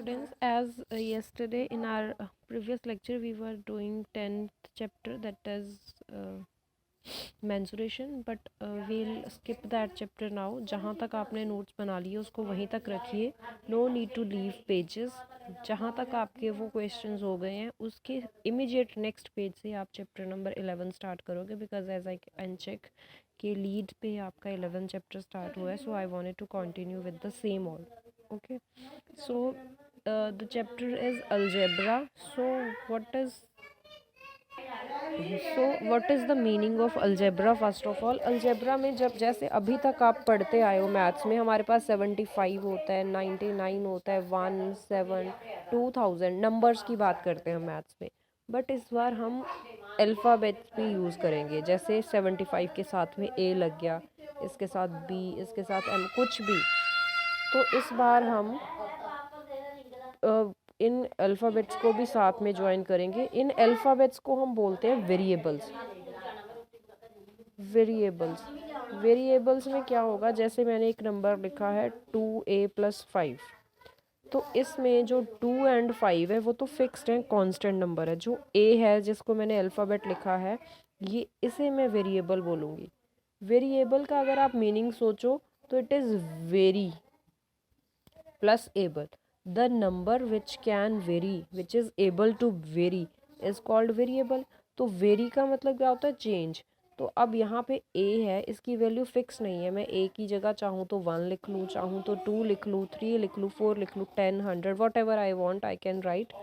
students, as yesterday in our previous lecture we were doing 10th chapter, that is mensuration, but we'll skip that chapter now. जहाँ तक आपने notes बना लिए उसको वहीं तक रखिए. No need to leave pages. जहाँ तक आपके वो क्वेश्चंस हो गए हैं उसके इमीडिएट नेक्स्ट पेज से आप चैप्टर नंबर 11 स्टार्ट करोगे, because as I can check कि लीड पे आपका 11 चैप्टर स्टार्ट हुआ है. So I wanted to continue with the same all. Okay, so the chapter is algebra. What is the meaning of algebra? First of all, algebra में जब जैसे अभी तक आप पढ़ते आए हो मैथ्स में, हमारे पास 75 होता है, 99 होता है, 1, 7, 2000 नंबर्स की बात करते हैं हम मैथ्स में. बट इस बार हम अल्फ़ाबेट्स भी यूज़ करेंगे. जैसे 75 के साथ में A लग गया, इसके साथ B, इसके साथ M, कुछ भी. तो इस बार हम इन अल्फ़ाबेट्स को भी साथ में ज्वाइन करेंगे. इन अल्फ़ाबेट्स को हम बोलते हैं वेरिएबल्स. वेरिएबल्स में क्या होगा, जैसे मैंने एक नंबर लिखा है 2a+5, तो इसमें जो 2 और 5 है वो तो फिक्स्ड है, कांस्टेंट नंबर है. जो a है जिसको मैंने अल्फ़ाबेट लिखा है, ये इसे मैं वेरिएबल बोलूँगी. वेरिएबल का अगर आप मीनिंग सोचो तो it is very plus able. The number which can vary, which is able to vary, is called variable. तो वेरी का मतलब क्या होता है, चेंज. तो अब यहाँ पे a है, इसकी वैल्यू फिक्स नहीं है. मैं a की जगह चाहूँ तो 1 लिख लूँ, चाहूँ तो 2 लिख लूँ, 3 लिख लूँ, 4 लिख लूँ, 10, 100, what ever I want I can write.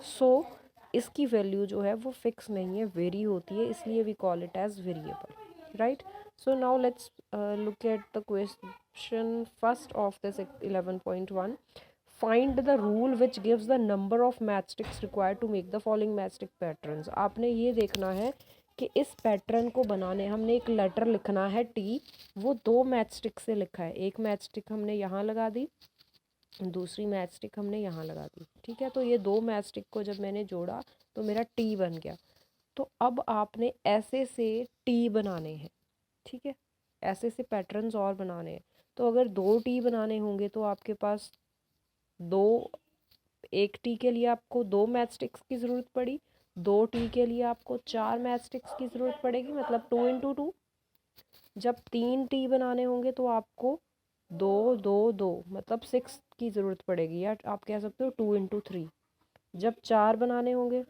So इसकी वैल्यू जो है वो फिक्स नहीं है, वेरी होती है, इसलिए we call it as variable. Right. So now let's look at the question first of this 11.1. Find the rule which gives the number of matchsticks required to make the following matchstick patterns. आपने ये देखना है कि इस pattern को बनाने हमने एक लेटर लिखना है T, वो 2 मैचस्टिक से लिखा है. एक मैचस्टिक हमने यहाँ लगा दी, दूसरी मैचस्टिक हमने यहाँ लगा दी. ठीक है, तो ये 2 मैचस्टिक को जब मैंने जोड़ा तो मेरा T बन गया. तो अब आपने ऐसे से T बनाने हैं. ठीक है, ऐसे से पैटर्न्स और बनाने हैं. तो अगर 2 T बनाने होंगे तो आपके पास एक टी के लिए आपको 2 मैचस्टिक्स की ज़रूरत पड़ी, 2 टी के लिए आपको 4 मैचस्टिक्स की ज़रूरत पड़ेगी, मतलब 2 × 2. जब 3 टी बनाने होंगे तो आपको 2, 2, 2 मतलब 6 की ज़रूरत पड़ेगी, या आप कह सकते हो 2 × 3. जब 4 बनाने होंगे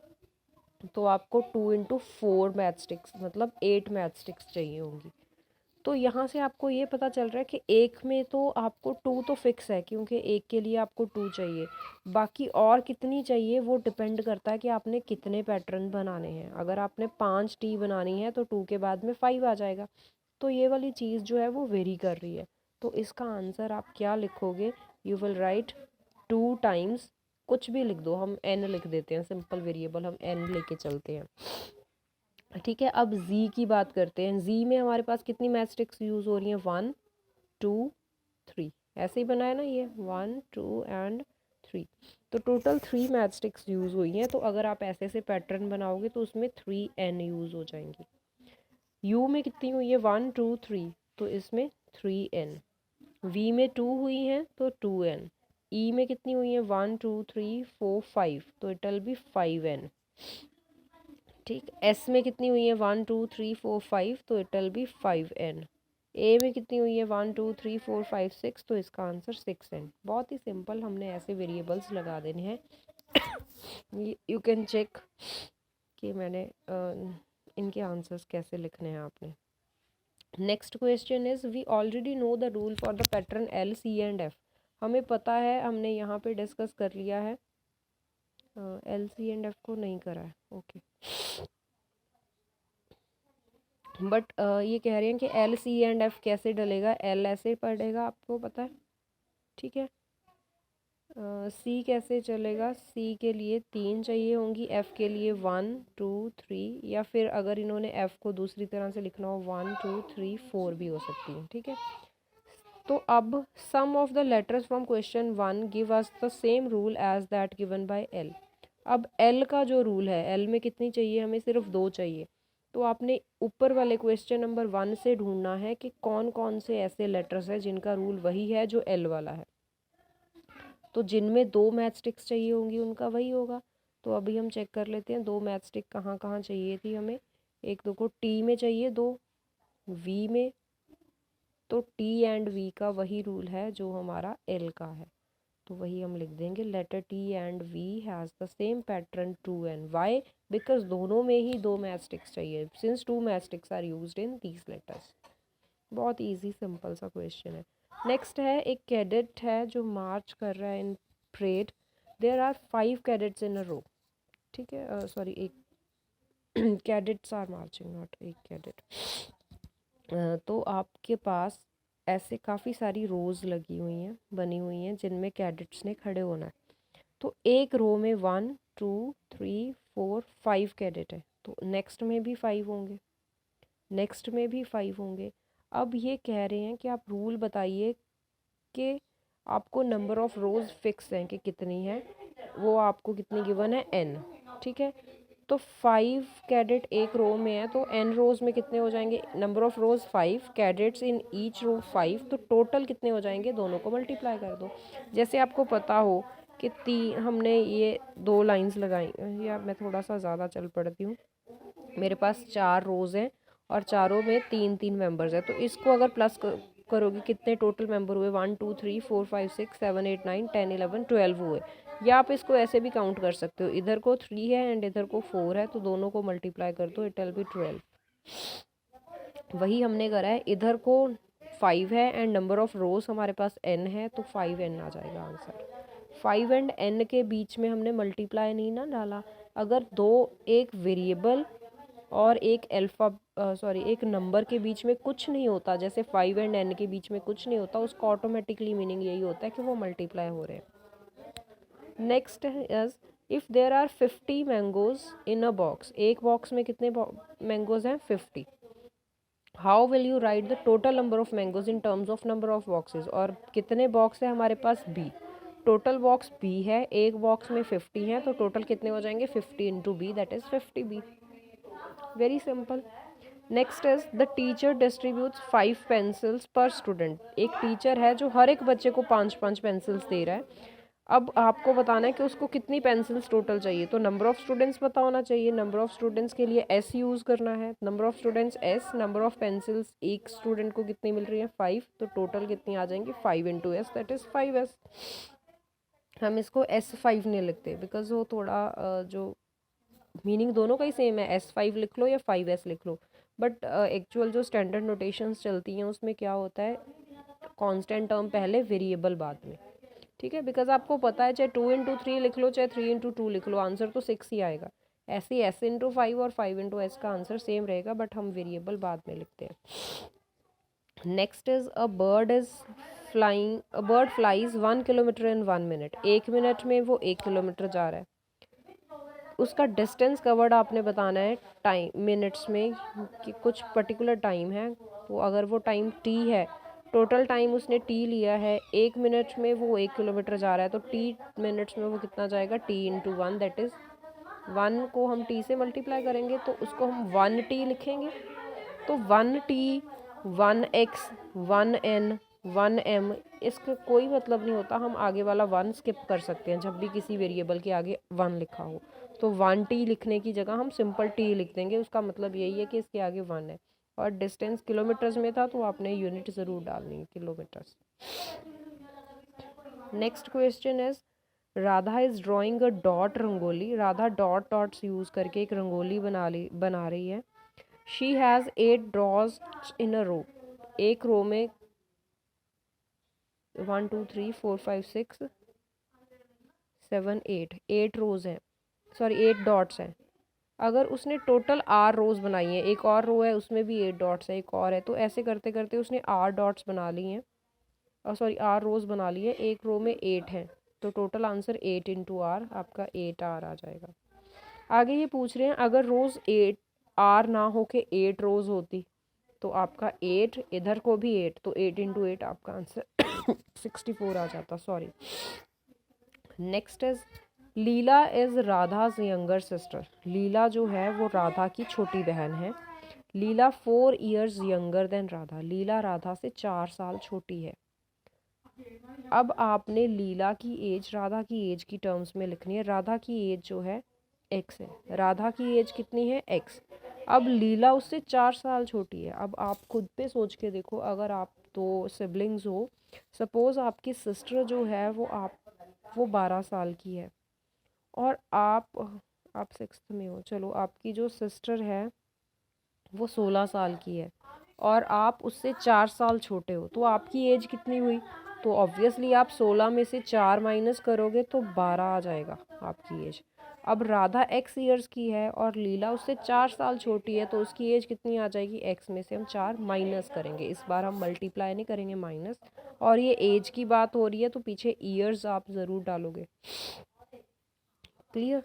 तो आपको 2 × 4 मैचस्टिक्स मतलब 8 मैचस्टिक्स चाहिए होंगी. तो यहाँ से आपको ये पता चल रहा है कि एक में तो आपको 2 तो फिक्स है, क्योंकि एक के लिए आपको 2 चाहिए. बाकी और कितनी चाहिए वो डिपेंड करता है कि आपने कितने पैटर्न बनाने हैं. अगर आपने 5 टी बनानी है तो 2 के बाद में 5 आ जाएगा. तो ये वाली चीज़ जो है वो वेरी कर रही है. तो इसका आंसर आप क्या लिखोगे, यू विल राइट 2 टाइम्स, कुछ भी लिख दो, हम n लिख देते हैं, सिंपल वेरिएबल हम n लेके चलते हैं. ठीक है, अब z की बात करते हैं. z में हमारे पास कितनी मैचस्टिक्स यूज़ हो रही हैं, 1, 2, 3. ऐसे ही बना है ना ये, 1, 2 और 3. तो टोटल 3 मैचस्टिक्स यूज़ हुई हैं. तो अगर आप ऐसे से पैटर्न बनाओगे तो उसमें 3n यूज़ हो जाएंगी. u में कितनी हुई है, 1, 2, 3, तो इसमें 3n. v में 2 हुई हैं तो 2n. e में कितनी हुई है, 1, 2, 3, 4, 5, तो इट विल बी 5n. ठीक, एस में कितनी हुई है, 1, 2, 3, 4, 5, तो इट विल बी 5n. ए में कितनी हुई है, 1, 2, 3, 4, 5, 6, तो इसका आंसर 6n. बहुत ही सिंपल, हमने ऐसे वेरिएबल्स लगा देने हैं. यू कैन चेक कि मैंने इनके आंसर्स कैसे लिखने हैं आपने. Next question is, we already know the rule for the pattern L, C and F. हमें पता है, हमने यहाँ पे डिस्कस कर लिया है. L, C एंड F को नहीं करा है. ओके, बट ये कह रहे हैं कि L, C एंड F कैसे डलेगा. L ऐसे पढ़ेगा, आपको पता है. ठीक है, C कैसे चलेगा, C के लिए 3 चाहिए होंगी, F के लिए 1, 2, 3, या फिर अगर इन्होंने F को दूसरी तरह से लिखना हो 1, 2, 3, 4 भी हो सकती है. ठीक है, तो अब some of the letters from question 1 give us the same rule as that given by L. अब L का जो रूल है, L में कितनी चाहिए, हमें सिर्फ 2 चाहिए. तो आपने ऊपर वाले क्वेश्चन नंबर 1 से ढूंढना है कि कौन कौन से ऐसे लेटर्स हैं जिनका रूल वही है जो L वाला है. तो जिनमें 2 मैच स्टिक्स चाहिए होंगी उनका वही होगा। तो अभी हम चेक कर लेते हैं 2 मैच स्टिक कहाँ कहाँ चाहिए थी हमें। एक देखो टी में चाहिए 2, वी में, तो टी एंड वी का वही रूल है जो हमारा एल का है, तो वही हम लिख देंगे letter T and we has the same pattern true and Y, because दोनों में ही 2 मैच स्टिक्स चाहिए since 2 match sticks are used in these letters. बहुत इजी सिंपल सा क्वेश्चन है। नेक्स्ट है एक कैडेट है जो मार्च कर रहा है in parade. There are 5 cadets in a row, ठीक है, सॉरी एक कैडेट्स आर मार्चिंग, नॉट एक कैडेट। तो आपके पास ऐसे काफ़ी सारी रोज़ लगी हुई हैं, बनी हुई हैं, जिनमें कैडेट्स ने खड़े होना है। तो एक रो में 1 2 3 4 5 कैडेट है, तो नेक्स्ट में भी 5 होंगे, नेक्स्ट में भी 5 होंगे। अब ये कह रहे हैं कि आप रूल बताइए कि आपको नंबर ऑफ़ रोज़ फिक्स हैं कि कितनी है, वो आपको कितनी गिवन है n, ठीक है। तो 5 कैडेट एक रो में है, तो n रोज़ में कितने हो जाएंगे, number of rows 5, cadets in each row 5, तो टोटल कितने हो जाएंगे, दोनों को मल्टीप्लाई कर दो। जैसे आपको पता हो कि हमने ये 2 लाइंस लगाई, या मैं थोड़ा सा ज़्यादा चल पड़ती हूँ, मेरे पास 4 रोज़ हैं और चारों में 3-3 मेंबर्स हैं, तो इसको अगर प्लस करोगे कितने टोटल मेंबर हुए, 1 2 3 4 5 6 7 8 9 10 11 12 हुए। या आप इसको ऐसे भी काउंट कर सकते हो, इधर को 3 है एंड इधर को 4 है, तो दोनों को मल्टीप्लाई कर दो, इट विल बी 12। वही हमने करा है, इधर को 5 है एंड नंबर ऑफ रोज हमारे पास n है, तो 5n आ जाएगा आंसर। 5 एंड n के बीच में हमने मल्टीप्लाई नहीं ना डाला। अगर एक वेरिएबल और एक एक नंबर के बीच में कुछ नहीं होता, जैसे 5 एंड n के बीच में कुछ नहीं होता, उसका ऑटोमेटिकली मीनिंग यही होता है कि वो मल्टीप्लाई हो रहे हैं। Next is if there are 50 mangoes in a box, एक बॉक्स में कितने मैंगोज हैं, 50। How will you write the total number of mangoes in terms of number of boxes, और कितने बॉक्स है हमारे पास, b, टोटल बॉक्स b है, एक बॉक्स में 50 है, तो टोटल कितने हो जाएंगे, 50 into b, that is 50b। Very simple. Next is the teacher distributes 5 pencils पर स्टूडेंट, एक टीचर है जो हर एक बच्चे को 5-5 पेंसिल्स दे रहा है। अब आपको बताना है कि उसको कितनी पेंसिल्स टोटल चाहिए, तो नंबर ऑफ स्टूडेंट्स पता होना चाहिए। नंबर ऑफ स्टूडेंट्स के लिए s यूज़ करना है, number of students s, number of pencils एक स्टूडेंट को कितनी मिल रही है, 5, तो टोटल कितनी आ जाएंगी, 5 into S, that is 5s। हम इसको s5 नहीं लिखते बिकॉज वो थोड़ा जो मीनिंग दोनों का ही सेम है, s5 लिख लो या 5s लिख लो, बट एक्चुअल जो स्टैंडर्ड नोटेशंस चलती हैं उसमें क्या होता है, कांस्टेंट टर्म पहले, वेरिएबल बाद में, ठीक है। बिकॉज आपको पता है चाहे 2 इंटू 3 लिख लो चाहे 3 इंटू 2 लिख लो, आंसर तो 6 ही आएगा। ऐसे ही s इंटू 5 और 5 इंटू एस का आंसर सेम रहेगा, बट हम वेरिएबल बाद में लिखते हैं। Next is a bird flies 1 kilometre in 1 minute, 1 minute में वो 1 किलोमीटर जा रहा है। उसका डिस्टेंस कवर्ड आपने बताना है टाइम मिनट्स में, कि कुछ पर्टिकुलर टाइम है, तो अगर वो टाइम t है, टोटल टाइम उसने t लिया है, 1 मिनट में वो 1 किलोमीटर जा रहा है, तो t मिनट्स में वो कितना जाएगा, t इंटू 1, दैट इज़ 1 को हम t से मल्टीप्लाई करेंगे तो उसको हम 1t लिखेंगे। तो 1t 1x 1n 1m, इसका कोई मतलब नहीं होता, हम आगे वाला 1 स्किप कर सकते हैं जब भी किसी वेरिएबल के आगे 1 लिखा हो, तो 1t लिखने की जगह हम सिंपल t लिख देंगे, उसका मतलब यही है कि इसके आगे 1 है। और डिस्टेंस किलोमीटर्स में था तो आपने यूनिट ज़रूर डालनी है, kilometres. Next question is Radha is drawing a dot rangoli, Radha dot dots use करके एक रंगोली बना रही है। She has 8 drawers in a रो, एक रो में 1 2 3 4 5 6 7 8 रोज़ हैं, सॉरी 8 डॉट्स हैं। अगर उसने टोटल r रोज़ बनाई हैं, एक और रो है उसमें भी 8 डॉट्स है, एक और है, तो ऐसे करते करते उसने r डॉट्स बना ली हैं, और सॉरी r रोज़ बना ली है, एक रो में 8 हैं, तो टोटल आंसर 8 इंटू r, आपका 8r आ जाएगा। आगे ये पूछ रहे हैं अगर रोज़ 8 r ना हो के 8 रोज़ होती, तो आपका 8, इधर को भी 8, तो 8 इंटू 8 आपका आंसर 64 आ जाता, sorry. Next is Leela is Radha's younger sister, Leela जो है वो राधा की छोटी बहन है। Leela 4 years younger than Radha, Leela Radha से 4 साल छोटी है। अब आपने लीला की एज राधा की एज की टर्म्स में लिखनी है। राधा की एज जो है एक्स है, राधा की एज कितनी है एक्स। अब लीला उससे 4 साल छोटी है। अब आप खुद पे सोच के देखो, अगर आप दो सिबलिंग्स हो, सपोज आपकी सिस्टर जो है वो 12 साल की है और आप 6th में हो, चलो आपकी जो सिस्टर है वो 16 साल की है और आप उससे 4 साल छोटे हो, तो आपकी एज कितनी हुई? तो ऑब्वियसली आप 16 में से 4 माइनस करोगे तो 12 आ जाएगा आपकी एज। अब राधा x ईयर्स की है और लीला उससे 4 साल छोटी है, तो उसकी एज कितनी आ जाएगी? x में से हम 4 माइनस करेंगे, इस बार हम मल्टीप्लाई नहीं करेंगे, माइनस। और ये एज की बात हो रही है तो पीछे ईयर्स आप ज़रूर डालोगे। Clear?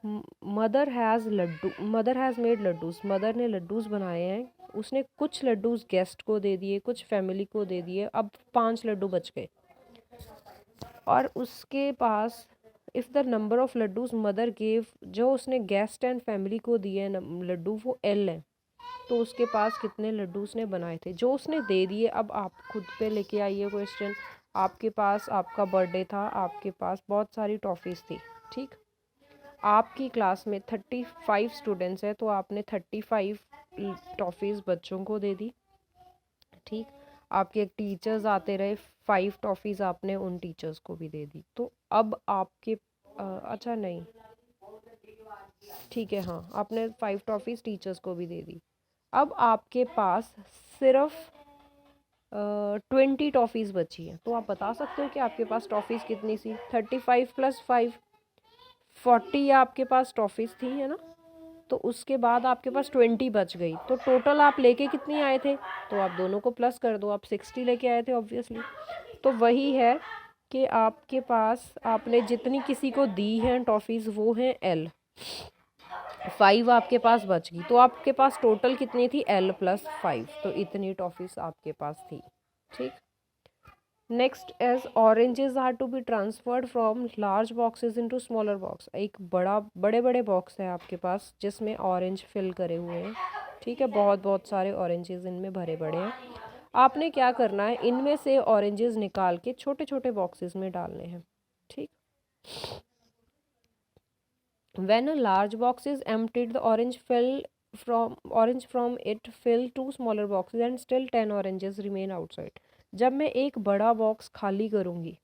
Mother has made laddoos, mother ने लड्डूज बनाए हैं। उसने कुछ लड्डूज गेस्ट को दे दिए, कुछ फैमिली को दे दिए, अब 5 लड्डू बच गए और उसके पास if the number of laddoos mother gave, जो उसने गेस्ट एंड फैमिली को दिए लड्डू वो L है, तो उसके पास कितने लड्डू उसने बनाए थे जो उसने दे दिए। अब आप खुद पे लेके आइए क्वेश्चन। आपके पास आपका बर्थडे था, आपके पास बहुत सारी टॉफ़ीज़ थी, ठीक। आपकी क्लास में 35 स्टूडेंट्स हैं, तो आपने 35 टॉफ़ीज़ बच्चों को दे दी, ठीक। आपके टीचर्स आते रहे, 5 टॉफ़ीज़ आपने उन टीचर्स को भी दे दी। तो अब आपके अच्छा नहीं, ठीक है, हाँ, आपने 5 टॉफ़ीज़ टीचर्स को भी दे दी। अब आपके पास सिर्फ 20 टॉफ़ीज़ बची हैं, तो आप बता सकते हो कि आपके पास टॉफ़ीज़ कितनी सी? 35 + 5 40 आपके पास टॉफ़ीज़ थी, है ना। तो उसके बाद आपके पास 20 बच गई, तो टोटल आप लेके कितनी आए थे? तो आप दोनों को प्लस कर दो, आप 60 लेके आए थे ऑब्वियसली। तो वही है कि आपके पास आपने जितनी किसी को दी हैं टॉफ़ीज़ वो हैं L, 5 आपके पास बच गई, तो आपके पास टोटल कितनी थी? L + 5, तो इतनी टॉफ़ीज़ आपके पास थी, ठीक। Next as oranges are to be transferred from large boxes into smaller box. एक बड़े बड़े बॉक्स है आपके पास जिसमें ऑरेंज फिल करे हुए हैं, ठीक है, बहुत बहुत सारे ऑरेंजेस इनमें भरे पड़े हैं। आपने क्या करना है, इनमें से ऑरेंजेस निकाल के छोटे छोटे बॉक्सेस में डालने हैं, ठीक। When a large box is emptied, the orange from it fill 2 smaller boxes and still 10 oranges remain outside. जब मैं एक बड़ा बॉक्स खाली करूँगी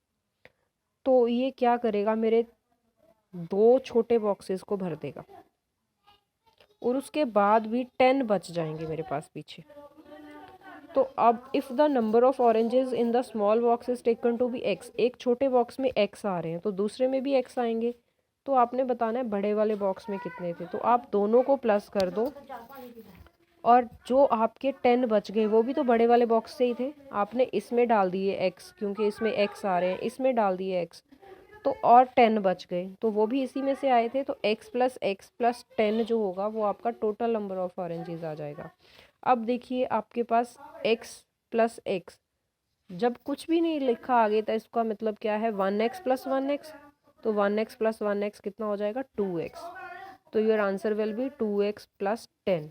तो ये क्या करेगा, मेरे 2 छोटे बॉक्सेस को भर देगा और उसके बाद भी 10 बच जाएंगे मेरे पास पीछे। तो अब if the number of oranges in the small box is taken to be x, एक छोटे बॉक्स में x आ रहे हैं तो दूसरे में भी x आएंगे, तो आपने बताना है बड़े वाले बॉक्स में कितने थे। तो आप दोनों को प्लस कर दो और जो आपके 10 बच गए वो भी तो बड़े वाले बॉक्स से ही थे, आपने इसमें डाल दिए x क्योंकि इसमें x आ रहे हैं, इसमें डाल दिए x, तो और 10 बच गए तो वो भी इसी में से आए थे। तो x + 10 जो होगा वो आपका टोटल नंबर ऑफ ऑरेंजेस आ जाएगा। अब देखिए आपके पास x + x, जब कुछ भी नहीं लिखा आगे तो इसका मतलब क्या है, 1x + 1x, तो 1x + 1x कितना हो जाएगा? 2x। तो your answer will be 2x + 10।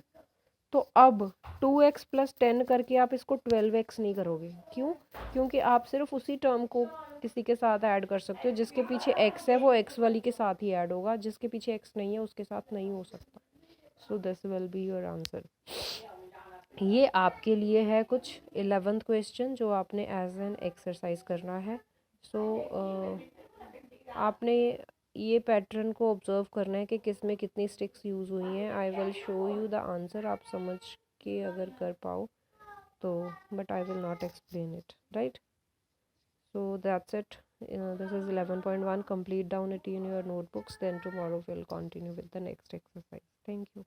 तो अब 2x + 10 करके आप इसको 12x नहीं करोगे, क्यों? क्योंकि आप सिर्फ उसी टर्म को किसी के साथ ऐड कर सकते हो जिसके पीछे x है, वो x वाली के साथ ही ऐड होगा, जिसके पीछे x नहीं है उसके साथ नहीं हो सकता। So this will be your answer. ये आपके लिए है कुछ 11th क्वेश्चन जो आपने एज एन एक्सरसाइज करना है। सो आपने ये पैटर्न को ऑब्जर्व करना है कि किस में कितनी स्टिक्स यूज़ हुई हैं। I will show you the answer, आप समझ के अगर कर पाओ तो, but I will not explain it, right. So that's it, this is 11.1. complete down it in your notebooks, then tomorrow we'll continue with the next exercise. Thank you.